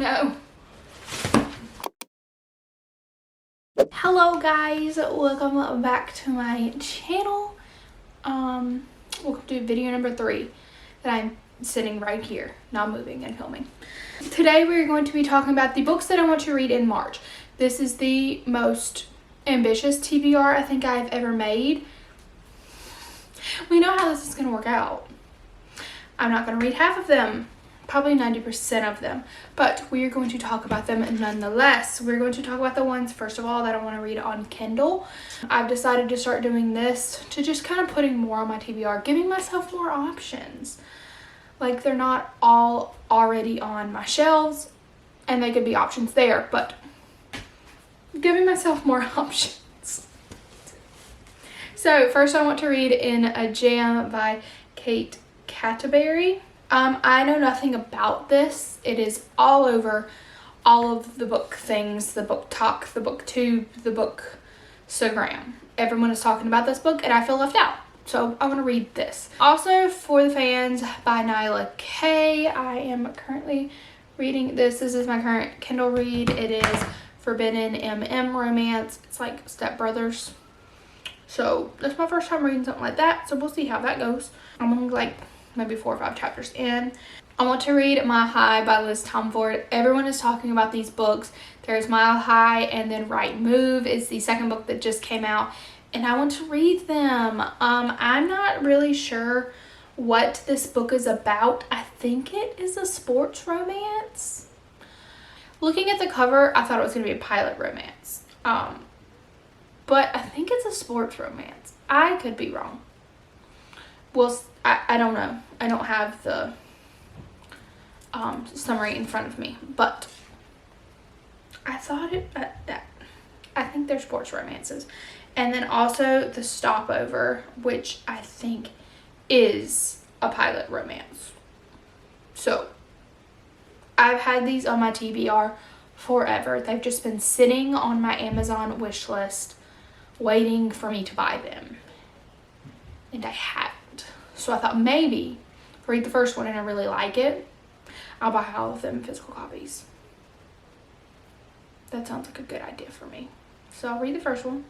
no. Hello guys, welcome back to my channel. Welcome to video number 3 that I'm sitting right here, not moving and filming. Today we're going to be talking about the books that I want to read in March. This is the most ambitious TBR I think I've ever made. We know how this is going to work out. I'm not going to read half of them, probably 90% of them, but we are going to talk about them nonetheless. We're going to talk about the ones, first of all, that I want to read on Kindle. I've decided to start doing this to just kind of putting more on my TBR, giving myself more options. Like, they're not all already on my shelves, and they could be options there, but giving myself more options. So first I want to read In a Jam by Kate Canterbury. I know nothing about this. It is all over all of the book things, the book talk, the book tube, the book Instagram. Everyone is talking about this book and I feel left out. So I want to read this. Also, For the Fans by Nyla K. I am currently reading this. This is my current Kindle read. It is Forbidden MM romance. It's like Step Brothers. So that's my first time reading something like that. So we'll see how that goes. I'm only like maybe 4 or 5 chapters in. I want to read Mile High by Liz Tomford. Everyone is talking about these books. There's Mile High and then Right Move is the second book that just came out. And I want to read them. I'm not really sure what this book is about. I think it is a sports romance. Looking at the cover, I thought it was going to be a pilot romance. But I think it's a sports romance. I could be wrong. Well, I don't know. I don't have the summary in front of me. But I thought it... I think they're sports romances. And then also The Stopover, which I think is a pilot romance. So, I've had these on my TBR forever. They've just been sitting on my Amazon wish list, waiting for me to buy them. And I haven't. So I thought maybe, if I read the first one and I really like it, I'll buy all of them physical copies. That sounds like a good idea for me. So I'll read the first one.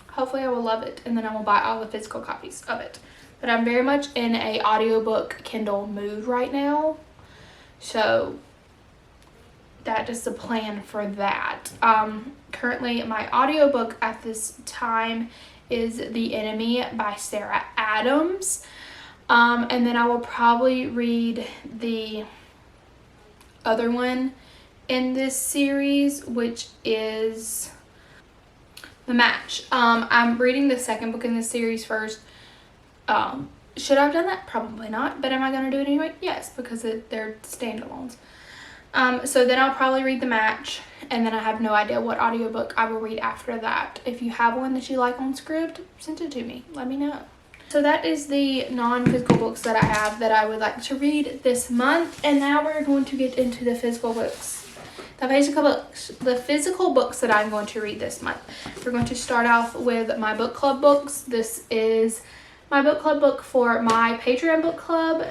Hopefully I will love it, and then I will buy all the physical copies of it. But I'm very much in a audiobook Kindle mood right now. So that is the plan for that. Currently my audiobook at this time is The Enemy by Sarah Adams. And then I will probably read the other one in this series, which is The Match. I'm reading the second book in this series first. Should I have done that? Probably not. But am I going to do it anyway? Yes, because they're standalones. So then I'll probably read The Match, and then I have no idea what audiobook I will read after that. If you have one that you like on script, send it to me. Let me know. So that is the non-physical books that I have that I would like to read this month. And now we're going to get into the physical books. The physical books that I'm going to read this month. We're going to start off with my book club books. This is my book club book for my Patreon book club.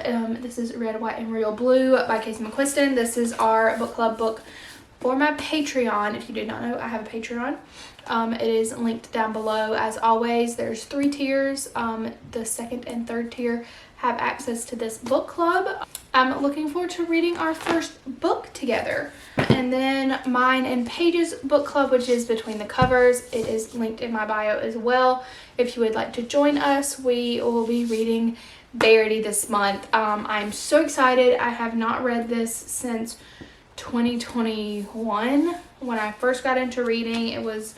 This is Red, White, and Real Blue by Casey McQuiston. This is our book club book for my Patreon. If you did not know, I have a Patreon. It is linked down below. As always, there's 3 tiers. The second and third tier have access to this book club. I'm looking forward to reading our first book together. And then mine and Paige's book club, which is Between the Covers. It is linked in my bio as well. If you would like to join us, we will be reading Verity this month. I'm so excited. I have not read this since 2021. When I first got into reading, it was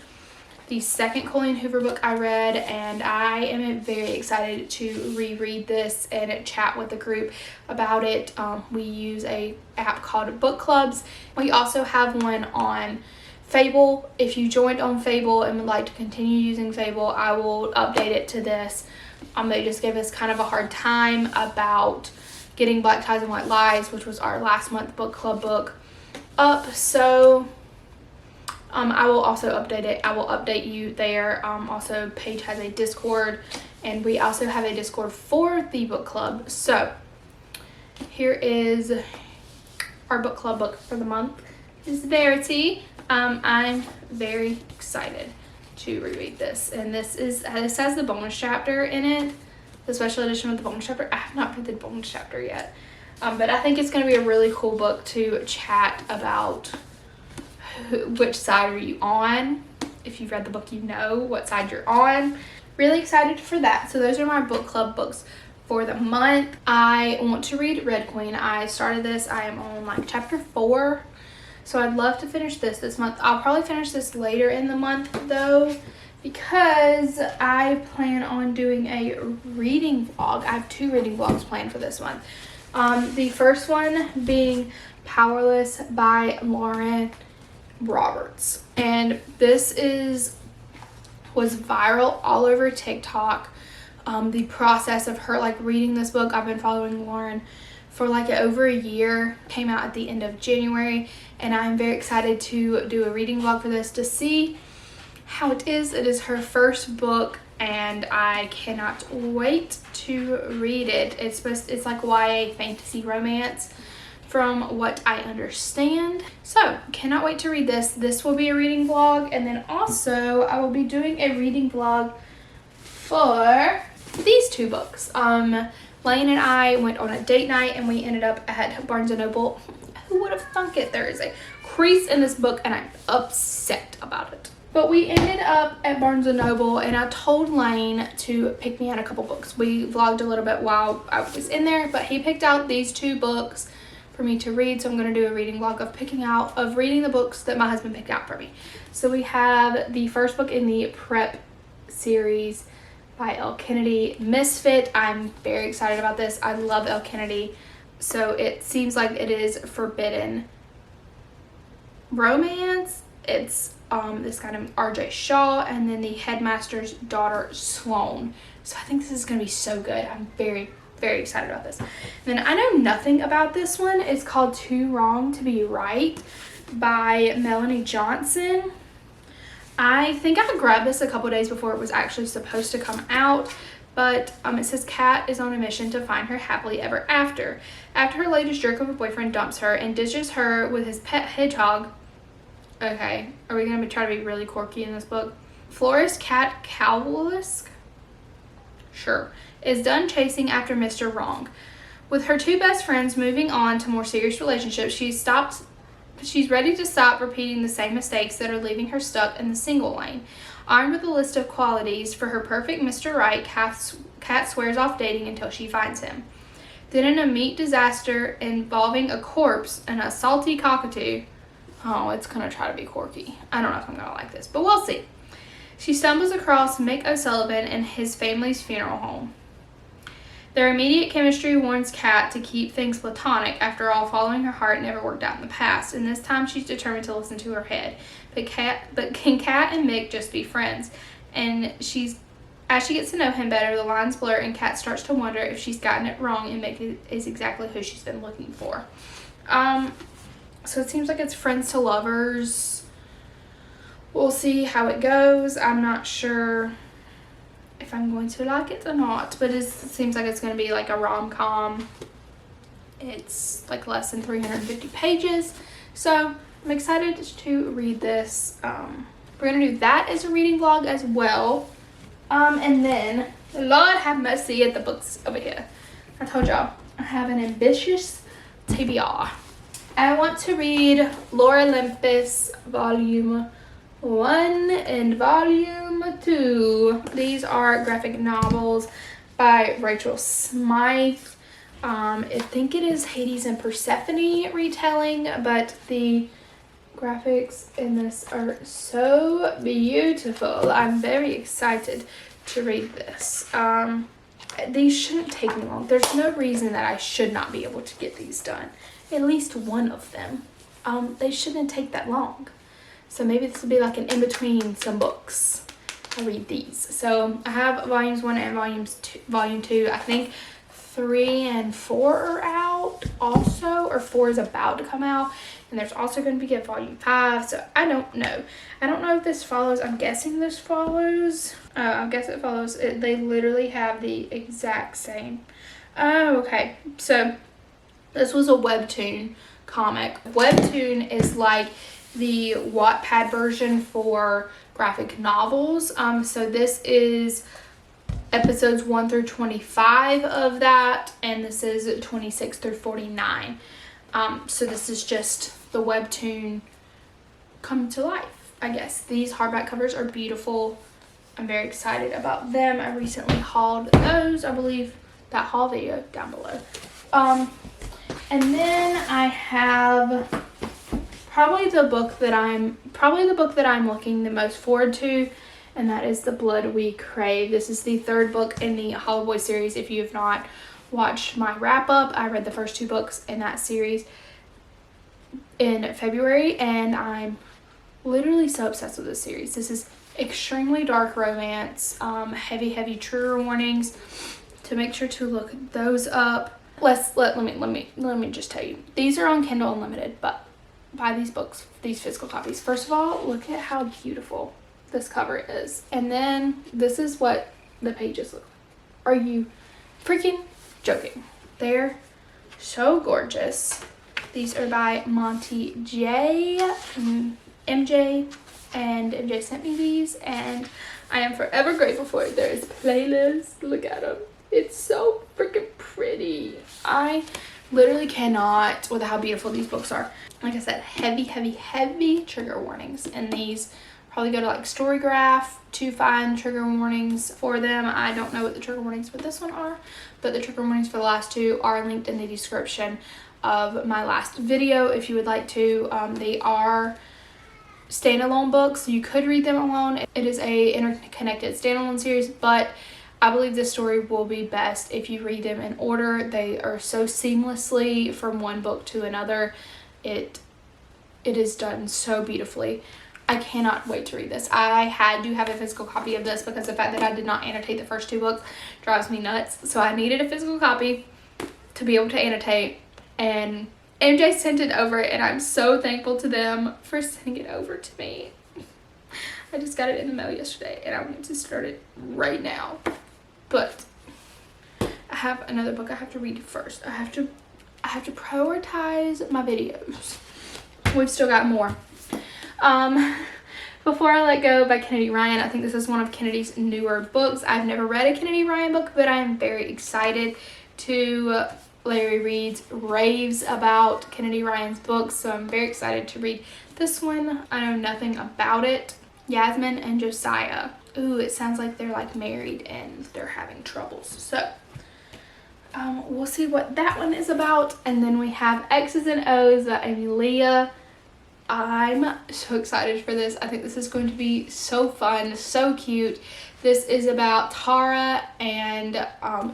the second Colleen Hoover book I read, and I am very excited to reread this and chat with the group about it. We use a app called Book Clubs. We also have one on Fable. If you joined on Fable and would like to continue using Fable, I will update it to this. They just gave us kind of a hard time about getting Black Ties and White Lies, which was our last month book club book, up. So I will also update it. I will update you there. Also, Paige has a Discord, and we also have a Discord for the book club. So here is our book club book for the month. is Verity. I'm very excited to reread this, and this has the bonus chapter in it, the special edition with the bonus chapter. I have not read the bonus chapter yet, but I think it's going to be a really cool book to chat about which side are you on. If you've read the book, you know what side you're on. Really excited for that. So those are my book club books for the month. I want to read Red Queen. I started this. I am on like chapter 4. So I'd love to finish this month. I'll probably finish this later in the month though, because I plan on doing a reading vlog. I have 2 reading vlogs planned for this month. The first one being Powerless by Lauren Roberts. And this was viral all over TikTok. The process of her like reading this book. I've been following Lauren for like over a year. Came out at the end of January, and I'm very excited to do a reading vlog for this to see how it is. It is her first book, and I cannot wait to read it. It's like YA fantasy romance from what I understand. So cannot wait to read this. This will be a reading vlog, and then also I will be doing a reading vlog for these 2 books. Lane and I went on a date night, and we ended up at Barnes & Noble. Who would have thunk it? There is a crease in this book, and I'm upset about it. But we ended up at Barnes & Noble, and I told Lane to pick me out a couple books. We vlogged a little bit while I was in there, but he picked out these 2 books for me to read. So I'm going to do a reading vlog of reading the books that my husband picked out for me. So we have the first book in the Prep series by Elle Kennedy, Misfit. I'm very excited about this. I love Elle Kennedy. So it seems like it is forbidden romance. It's this guy named RJ Shaw, and then the headmaster's daughter, Sloane. So I think this is going to be so good. I'm very, very excited about this. And then I know nothing about this one. It's called Too Wrong to Be Right by Melanie Johnson. I think I grabbed this a couple days before it was actually supposed to come out, but it says Kat is on a mission to find her happily ever after. After her latest jerk of a boyfriend dumps her and ditches her with his pet hedgehog. Okay, are we going to try to be really quirky in this book? Florist Kat Kowalski, sure, is done chasing after Mr. Wrong. With her 2 best friends moving on to more serious relationships, she's ready to stop repeating the same mistakes that are leaving her stuck in the single lane. Armed with a list of qualities for her perfect Mr. Right, Kat swears off dating until she finds him. Then in a meat disaster involving a corpse and a salty cockatoo, oh, it's going to try to be quirky. I don't know if I'm going to like this, but we'll see. She stumbles across Mick O'Sullivan in his family's funeral home. Their immediate chemistry warns Kat to keep things platonic. After all, following her heart never worked out in the past, and this time she's determined to listen to her head. But can Kat and Mick just be friends? And as she gets to know him better, the lines blur, and Kat starts to wonder if she's gotten it wrong and Mick is exactly who she's been looking for. So it seems like it's friends to lovers. We'll see how it goes. I'm not sure if I'm going to like it or not, but it seems like it's going to be like a rom-com. It's like less than 350 pages, so I'm excited to read this. We're going to do that as a reading vlog as well, and then Lord have mercy at the books over here. I told y'all I have an ambitious TBR. I want to read Lore Olympus Volume 1 and Volume 2. These are graphic novels by Rachel Smythe. I think it is Hades and Persephone retelling, but the graphics in this are so beautiful. I'm very excited to read this. These shouldn't take me long. There's no reason that I should not be able to get these done. At least one of them. They shouldn't take that long. So maybe this will be like an in-between some books. I read these. So I have volumes 1 and volume 2. I think 3 and 4 are out also, or 4 is about to come out. And there's also going to be a volume 5. So I don't know. I don't know if this follows. I'm guessing this follows. I guess it follows. They literally have the exact same. Oh, okay. So this was a webtoon comic. Webtoon is like the Wattpad version for graphic novels. So this is episodes 1 through 25 of that, and this is 26 through 49. So this is just the Webtoon come to life, I guess. These hardback covers are beautiful. I'm very excited about them. I recently hauled those. I believe that haul video down below. And then I have probably the book that I'm looking the most forward to, and that is The Blood We Crave. This is the third book in the Hollow Boy series. If you have not watched my wrap up, I read the first 2 books in that series in February, and I'm literally so obsessed with this series. This is extremely dark romance, heavy trigger warnings. To make sure to look those up. Let me just tell you. These are on Kindle Unlimited, but buy these books, these physical copies. First of all, look at how beautiful this cover is. And then this is what the pages look like. Are you freaking joking? They're so gorgeous. These are by Monty J. MJ, and MJ sent me these, and I am forever grateful for it. There is playlist. Look at them. It's so freaking pretty. I literally cannot with how beautiful these books are. Like I said, heavy trigger warnings, and these probably go to like Storygraph to find trigger warnings for them. I don't know what the trigger warnings for this one are, but the trigger warnings for the last 2 are linked in the description of my last video if you would like to. They are standalone books, so you could read them alone. It is a interconnected standalone series, but I believe this story will be best if you read them in order. They are so seamlessly from one book to another. It is done so beautifully. I cannot wait to read this. I had to have a physical copy of this because the fact that I did not annotate the first 2 books drives me nuts. So I needed a physical copy to be able to annotate, and MJ sent it over, and I'm so thankful to them for sending it over to me. I just got it in the mail yesterday, and I want to start it right now. But I have another book I have to read first. I have to prioritize my videos. We've still got more. Before I Let Go by Kennedy Ryan. I think this is one of Kennedy's newer books. I've never read a Kennedy Ryan book, but I am very excited to Larry Reed's raves about Kennedy Ryan's books, so I'm very excited to read this one. I know nothing about it. Yasmin and Josiah. Ooh, it sounds like they're like married and they're having troubles. So we'll see what that one is about. And then we have X's and O's by Amy Leah. I'm so excited for this. I think this is going to be so fun, so cute. This is about Tara and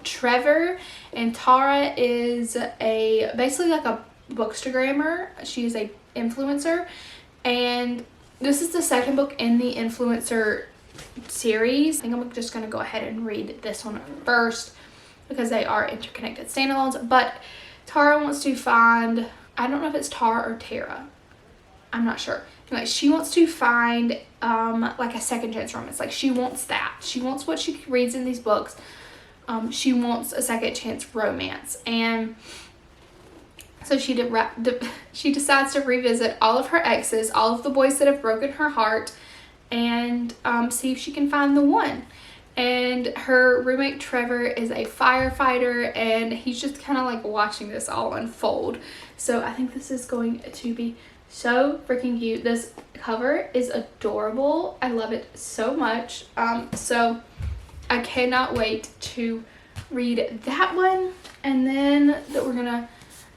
Trevor, and Tara is basically like a bookstagrammer. She is a influencer, and this is the second book in the influencer series. I think I'm just going to go ahead and read this one first because they are interconnected standalones. But Tara wants to find, I don't know if it's Tara or Tara, I'm not sure. Anyway, she wants to find like a second chance romance. Like, she wants that. She wants what she reads in these books. She wants a second chance romance. And so she decides to revisit all of her exes, all of the boys that have broken her heart, and see if she can find the one. And her roommate Trevor is a firefighter, and he's just kind of like watching this all unfold. So I think this is going to be so freaking cute. This cover is adorable. I love it so much. So I cannot wait to read that one. And then we're gonna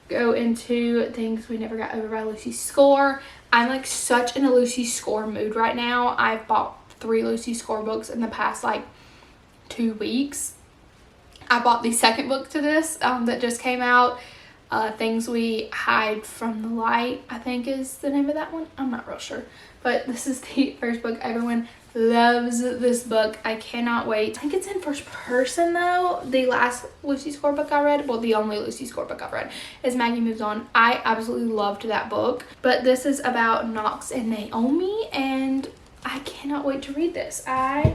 go into Things We Never Got Over by Lucy Score. I'm like such in a Lucy Score mood right now. I've bought 3 Lucy Score books in the past like 2 weeks. I bought the second book to this that just came out. Things We Hide from the Light, I think is the name of that one. I'm not real sure. But this is the first book. Everyone loves this book. I cannot wait. I think it's in first person though. The last Lucy Score book I read, well, the only Lucy Score book I've read, is Maggie Moves On. I absolutely loved that book. But this is about Knox and Naomi, and I cannot wait to read this. I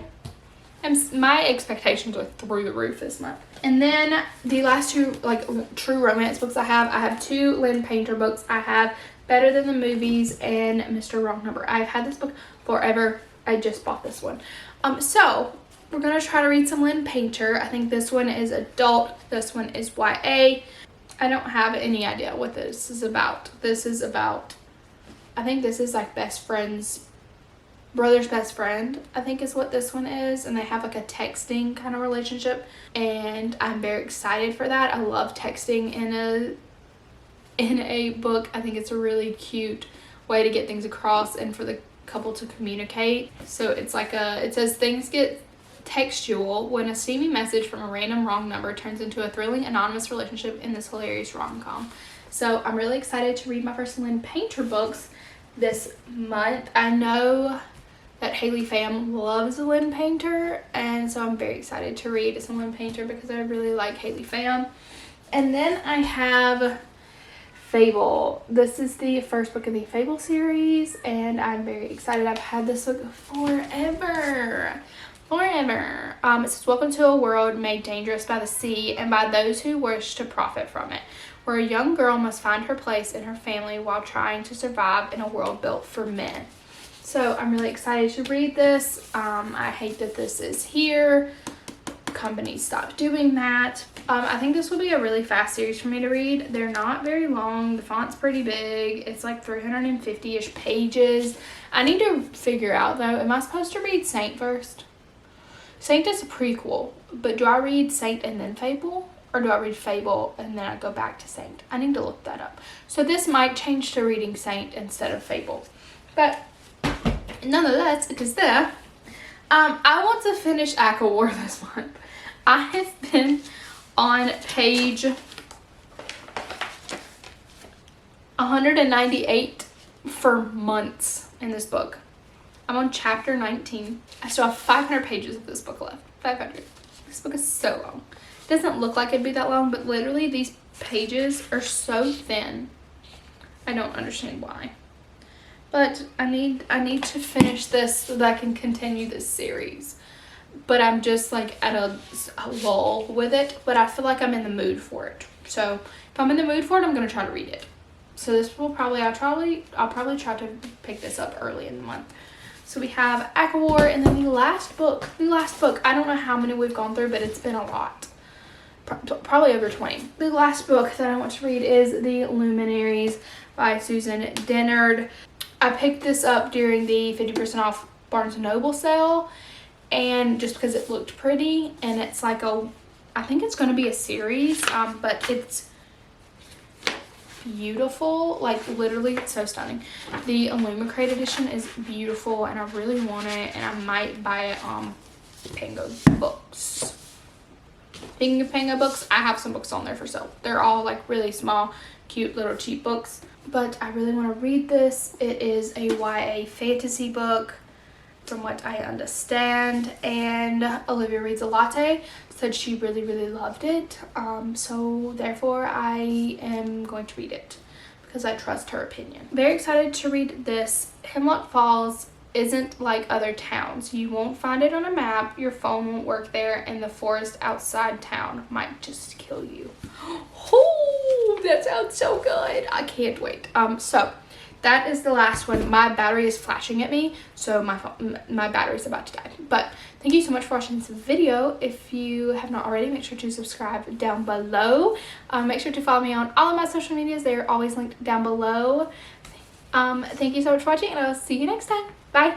And my expectations are through the roof this month. And then the last two like true romance books I have two Lynn Painter books. I have Better Than the Movies and Mr. Wrong Number. I've had this book forever. I just bought this one. So we're gonna try to read some Lynn Painter. I think this one is adult, this one is YA. I don't have any idea what this is about. This is about, I think this is like best friends, brother's best friend, I think is what this one is, and they have like a texting kind of relationship, and I'm very excited for that. I love texting in a book. I think it's a really cute way to get things across and for the couple to communicate. So it's like it says things get textual when a steamy message from a random wrong number turns into a thrilling anonymous relationship in this hilarious rom-com. So I'm really excited to read my first Lynn Painter books this month. I know that Haley Pham loves Lynn Painter, and so I'm very excited to read some Lynn Painter because I really like Haley Pham. And then I have Fable. This is the first book of the Fable series, and I'm very excited. I've had this book forever. It says, welcome to a world made dangerous by the sea and by those who wish to profit from it, where a young girl must find her place in her family while trying to survive in a world built for men. So I'm really excited to read this. I hate that this is here. Companies stop doing that. I think this will be a really fast series for me to read. They're not very long. The font's pretty big. It's like 350-ish pages. I need to figure out though, am I supposed to read Saint first? Saint is a prequel, but do I read Saint and then Fable? Or do I read Fable and then I go back to Saint? I need to look that up. So this might change to reading Saint instead of Fable. But nonetheless, it is there. I want to finish ACOWAR this month. I have been on page 198 for months in this book. I'm on chapter 19. I still have 500 pages of this book left. 500. This book is so long. It doesn't look like it'd be that long, but literally these pages are so thin. I don't understand why. But I need to finish this so that I can continue this series. But I'm just like at a lull with it, but I feel like I'm in the mood for it. So if I'm in the mood for it, I'm gonna try to read it. So this will probably, I'll probably try to pick this up early in the month. So we have ACOWAR, and then the last book, I don't know how many we've gone through, but it's been a lot. Probably over 20. The last book that I want to read is The Luminaries by Susan Dennard. I picked this up during the 50% off Barnes & Noble sale, and just because it looked pretty, and it's like I think it's going to be a series, but it's beautiful. Like literally, it's so stunning. The Illumicrate edition is beautiful, and I really want it, and I might buy it on Pangobooks. Speaking of Pangobooks, I have some books on there for sale. They're all like really small, cute little cheap books, but I really want to read this. It is a YA fantasy book from what I understand, and Olivia Reads a Latte said she really loved it, so therefore I am going to read it because I trust her opinion. Very excited to read this. Hemlock Falls isn't like other towns. You won't find it on a map, your phone won't work there, and the forest outside town might just kill you. Oh, that sounds so good. I can't wait. So that is the last one. My battery is flashing at me, so my battery's about to die. But thank you so much for watching this video. If you have not already, make sure to subscribe down below. Make sure to follow me on all of my social medias. They are always linked down below. Thank you so much for watching, and I'll see you next time. Bye.